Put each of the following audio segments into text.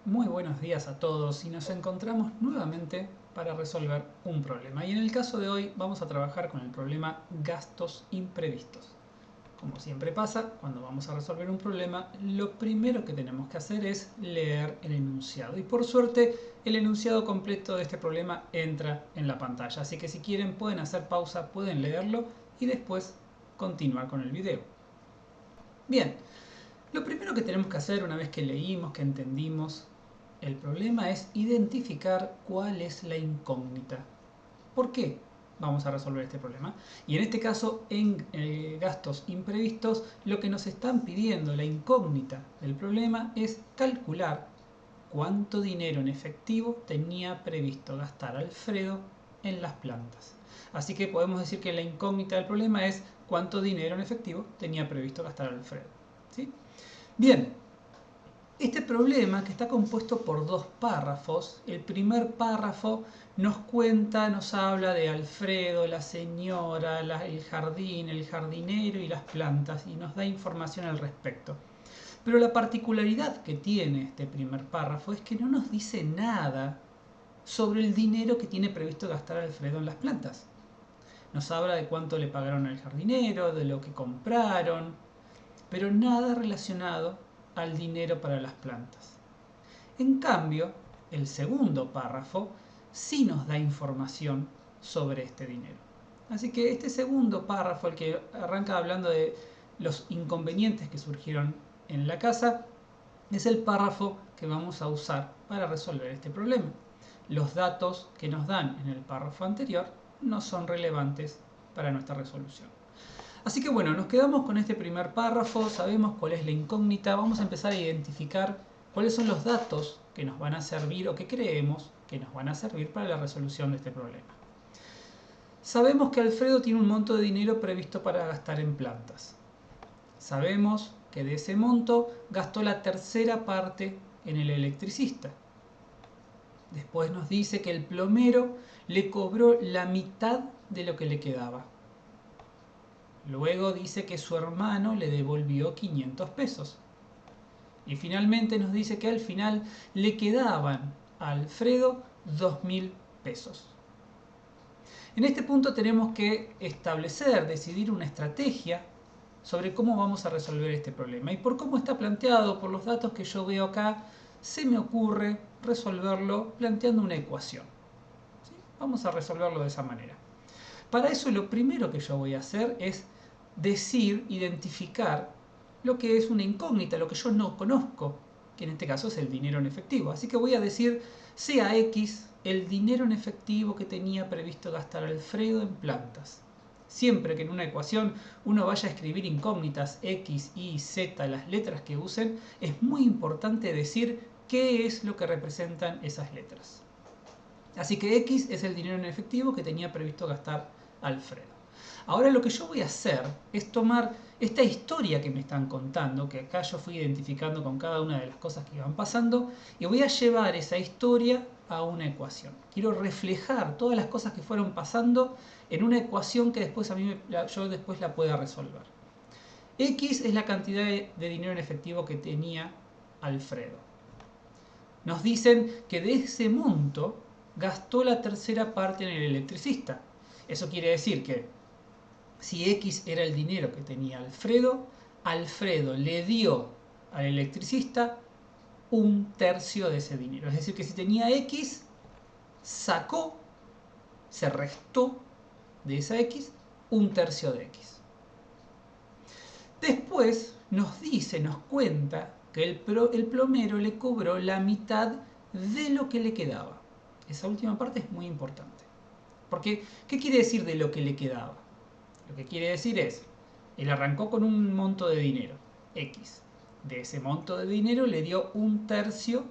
Muy buenos días a todos y nos encontramos nuevamente para resolver un problema. Y en el caso de hoy vamos a trabajar con el problema gastos imprevistos. Como siempre pasa, cuando vamos a resolver un problema, lo primero que tenemos que hacer es leer el enunciado. Y por suerte, el enunciado completo de este problema entra en la pantalla. Así que si quieren pueden hacer pausa, pueden leerlo y después continuar con el video. Bien, lo primero que tenemos que hacer una vez que leímos, que entendimos el problema, es identificar cuál es la incógnita. ¿Por qué vamos a resolver este problema? Y en este caso, en gastos imprevistos, lo que nos están pidiendo, la incógnita del problema, es calcular cuánto dinero en efectivo tenía previsto gastar Alfredo en las plantas. Así que podemos decir que la incógnita del problema es cuánto dinero en efectivo tenía previsto gastar Alfredo. ¿Sí? Bien, este problema, que está compuesto por dos párrafos, el primer párrafo nos cuenta, nos habla de Alfredo, la señora, el jardín, el jardinero y las plantas, y nos da información al respecto. Pero la particularidad que tiene este primer párrafo es que no nos dice nada sobre el dinero que tiene previsto gastar Alfredo en las plantas. Nos habla de cuánto le pagaron al jardinero, de lo que compraron, pero nada relacionado al dinero para las plantas. En cambio, el segundo párrafo sí nos da información sobre este dinero. Así que este segundo párrafo, el que arranca hablando de los inconvenientes que surgieron en la casa, es el párrafo que vamos a usar para resolver este problema. Los datos que nos dan en el párrafo anterior no son relevantes para nuestra resolución. Así que bueno, nos quedamos con este primer párrafo, sabemos cuál es la incógnita, vamos a empezar a identificar cuáles son los datos que nos van a servir o que creemos que nos van a servir para la resolución de este problema. Sabemos que Alfredo tiene un monto de dinero previsto para gastar en plantas. Sabemos que de ese monto gastó la tercera parte en el electricista. Después nos dice que el plomero le cobró la mitad de lo que le quedaba. Luego dice que su hermano le devolvió 500 pesos. Y finalmente nos dice que al final le quedaban a Alfredo 2.000 pesos. En este punto tenemos que establecer, decidir una estrategia sobre cómo vamos a resolver este problema. Y por cómo está planteado, por los datos que yo veo acá, se me ocurre resolverlo planteando una ecuación. ¿Sí? Vamos a resolverlo de esa manera. Para eso lo primero que yo voy a hacer es decir, identificar lo que es una incógnita, lo que yo no conozco, que en este caso es el dinero en efectivo. Así que voy a decir sea X el dinero en efectivo que tenía previsto gastar Alfredo en plantas. Siempre que en una ecuación uno vaya a escribir incógnitas X, Y, Z, las letras que usen, es muy importante decir qué es lo que representan esas letras. Así que X es el dinero en efectivo que tenía previsto gastar Alfredo. Ahora lo que yo voy a hacer es tomar esta historia que me están contando, que acá yo fui identificando con cada una de las cosas que iban pasando, y voy a llevar esa historia a una ecuación. Quiero reflejar todas las cosas que fueron pasando en una ecuación que después yo después la pueda resolver. X es la cantidad de dinero en efectivo que tenía Alfredo. Nos dicen que de ese monto gastó la tercera parte en el electricista. Eso quiere decir que si X era el dinero que tenía Alfredo, Alfredo le dio al electricista un tercio de ese dinero. Es decir, que si tenía X, sacó, se restó de esa X un tercio de X. Después nos dice, nos cuenta que el plomero le cobró la mitad de lo que le quedaba. Esa última parte es muy importante. Porque, ¿qué quiere decir de lo que le quedaba? Lo que quiere decir es, él arrancó con un monto de dinero, X. De ese monto de dinero le dio un tercio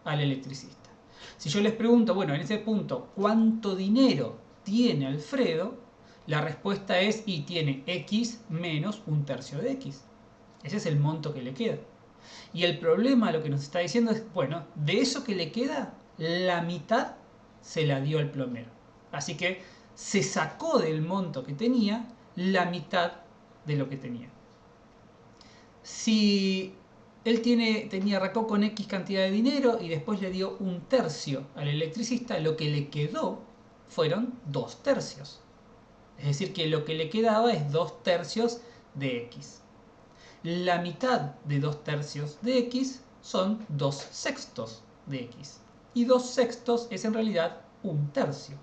al electricista. Si yo les pregunto, bueno, en ese punto, ¿cuánto dinero tiene Alfredo? La respuesta es, y tiene X menos un tercio de X. Ese es el monto que le queda. Y el problema, lo que nos está diciendo es, bueno, de eso que le queda, la mitad se la dio al plomero. Así que se sacó del monto que tenía la mitad de lo que tenía. Si arrancó con X cantidad de dinero y después le dio un tercio al electricista. Lo que le quedó fueron 2 tercios. Es decir, que lo que le quedaba es 2 tercios de X. La mitad de 2 tercios de X son 2 sextos de X. Y 2 sextos es en realidad un tercio.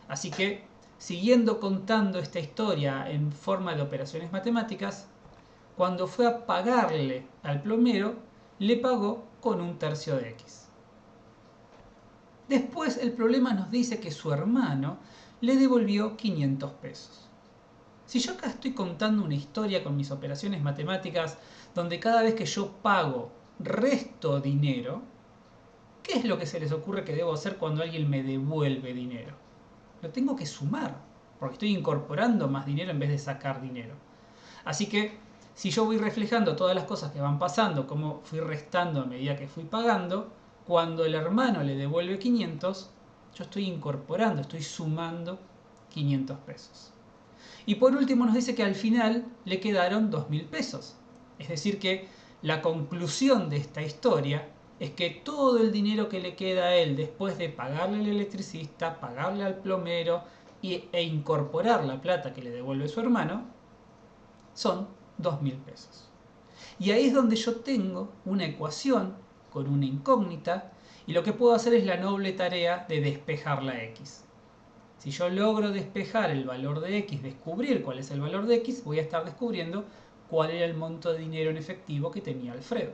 Así que, siguiendo contando esta historia en forma de operaciones matemáticas, cuando fue a pagarle al plomero, le pagó con 1 tercio de X. Después el problema nos dice que su hermano le devolvió 500 pesos. Si yo acá estoy contando una historia con mis operaciones matemáticas, donde cada vez que yo pago resto dinero, ¿qué es lo que se les ocurre que debo hacer cuando alguien me devuelve dinero? Lo tengo que sumar, porque estoy incorporando más dinero en vez de sacar dinero. Así que, si yo voy reflejando todas las cosas que van pasando, como fui restando a medida que fui pagando, cuando el hermano le devuelve 500, yo estoy incorporando, estoy sumando 500 pesos. Y por último nos dice que al final le quedaron 2.000 pesos. Es decir que la conclusión de esta historia es que todo el dinero que le queda a él después de pagarle al electricista, pagarle al plomero e incorporar la plata que le devuelve su hermano, son 2.000 pesos. Y ahí es donde yo tengo una ecuación con una incógnita y lo que puedo hacer es la noble tarea de despejar la X. Si yo logro despejar el valor de X, descubrir cuál es el valor de X, voy a estar descubriendo cuál era el monto de dinero en efectivo que tenía Alfredo.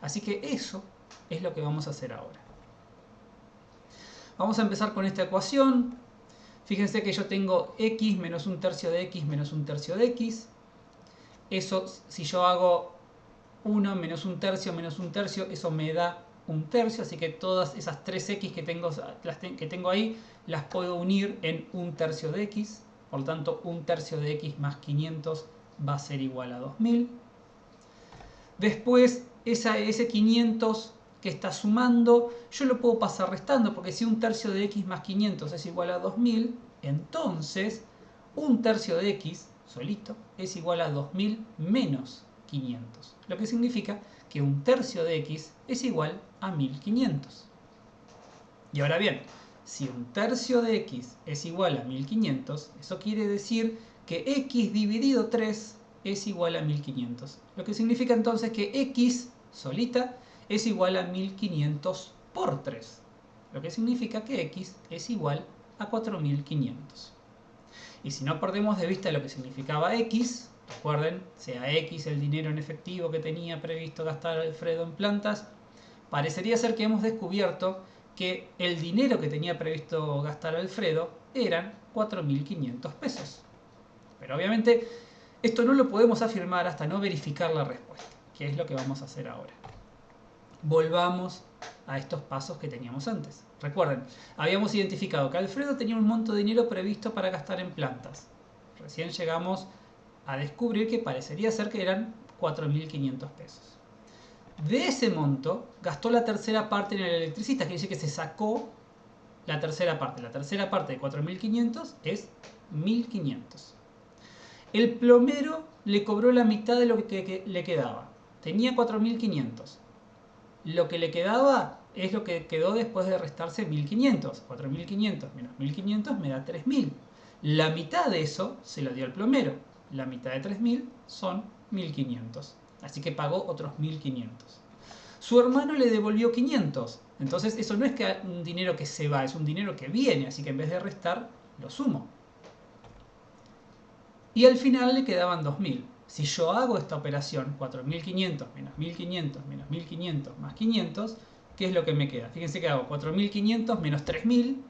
Así que eso es lo que vamos a hacer ahora. Vamos a empezar con esta ecuación. Fíjense que yo tengo X menos 1 tercio de X menos 1 tercio de X. Eso, si yo hago 1 menos 1 tercio menos 1 tercio, eso me da 1 tercio, así que todas esas 3x que tengo ahí las puedo unir en 1 tercio de x, por lo tanto 1 tercio de x más 500 va a ser igual a 2000. Después ese 500 que está sumando, yo lo puedo pasar restando, porque si 1 tercio de x más 500 es igual a 2000, entonces 1 tercio de x solito es igual a 2000 menos 500, lo que significa que 1 tercio de x es igual a 1500. Y ahora bien, si 1 tercio de x es igual a 1500, eso quiere decir que x dividido 3 es igual a 1500, lo que significa entonces que x solita es igual a 1500 por 3, lo que significa que x es igual a 4500. Y si no perdemos de vista lo que significaba x, recuerden, sea x el dinero en efectivo que tenía previsto gastar Alfredo en plantas, parecería ser que hemos descubierto que el dinero que tenía previsto gastar Alfredo eran 4.500 pesos. Pero obviamente esto no lo podemos afirmar hasta no verificar la respuesta, que es lo que vamos a hacer ahora. Volvamos a estos pasos que teníamos antes. Recuerden, habíamos identificado que Alfredo tenía un monto de dinero previsto para gastar en plantas. Recién llegamos a descubrir que parecería ser que eran 4.500 pesos. De ese monto gastó la tercera parte en el electricista, quiere decir que se sacó la tercera parte. La tercera parte de 4.500 es 1.500. El plomero le cobró la mitad de lo que le quedaba. Tenía 4.500. Lo que le quedaba es lo que quedó después de restarse 1.500. 4.500 menos 1.500 me da 3.000. La mitad de eso se lo dio al plomero. La mitad de 3.000 son 1.500. Así que pagó otros 1.500. Su hermano le devolvió 500. Entonces eso no es que un dinero que se va, es un dinero que viene. Así que en vez de restar, lo sumo. Y al final le quedaban 2.000. Si yo hago esta operación, 4.500 menos 1.500 menos 1.500 más 500, ¿qué es lo que me queda? Fíjense que hago 4.500 menos 3.000.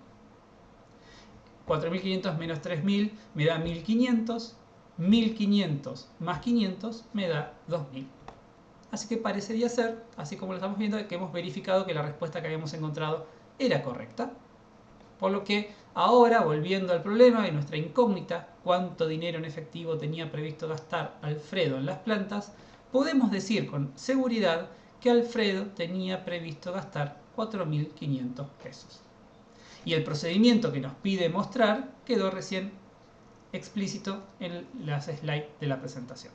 4.500 menos 3.000 me da 1.500. 1.500 más 500 me da 2.000. Así que parecería ser, así como lo estamos viendo, que hemos verificado que la respuesta que habíamos encontrado era correcta. Por lo que ahora, volviendo al problema de nuestra incógnita, cuánto dinero en efectivo tenía previsto gastar Alfredo en las plantas, podemos decir con seguridad que Alfredo tenía previsto gastar 4.500 pesos. Y el procedimiento que nos pide mostrar quedó recién explícito en las slides de la presentación.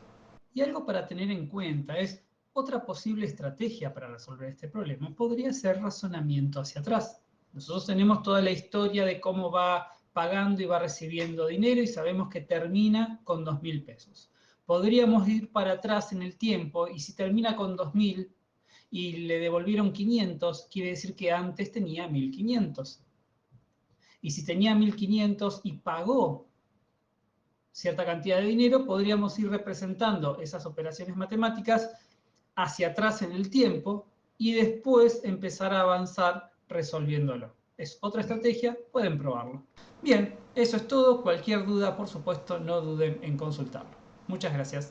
Y algo para tener en cuenta es Otra posible estrategia para resolver este problema podría ser razonamiento hacia atrás. Nosotros tenemos toda la historia de cómo va pagando y va recibiendo dinero y sabemos que termina con 2.000 pesos. Podríamos ir para atrás en el tiempo y si termina con 2.000 y le devolvieron 500, quiere decir que antes tenía 1.500. Y si tenía 1.500 y pagó cierta cantidad de dinero, podríamos ir representando esas operaciones matemáticas hacia atrás en el tiempo y después empezar a avanzar resolviéndolo. Es otra estrategia, pueden probarlo. Bien, eso es todo. Cualquier duda, por supuesto, no duden en consultarlo. Muchas gracias.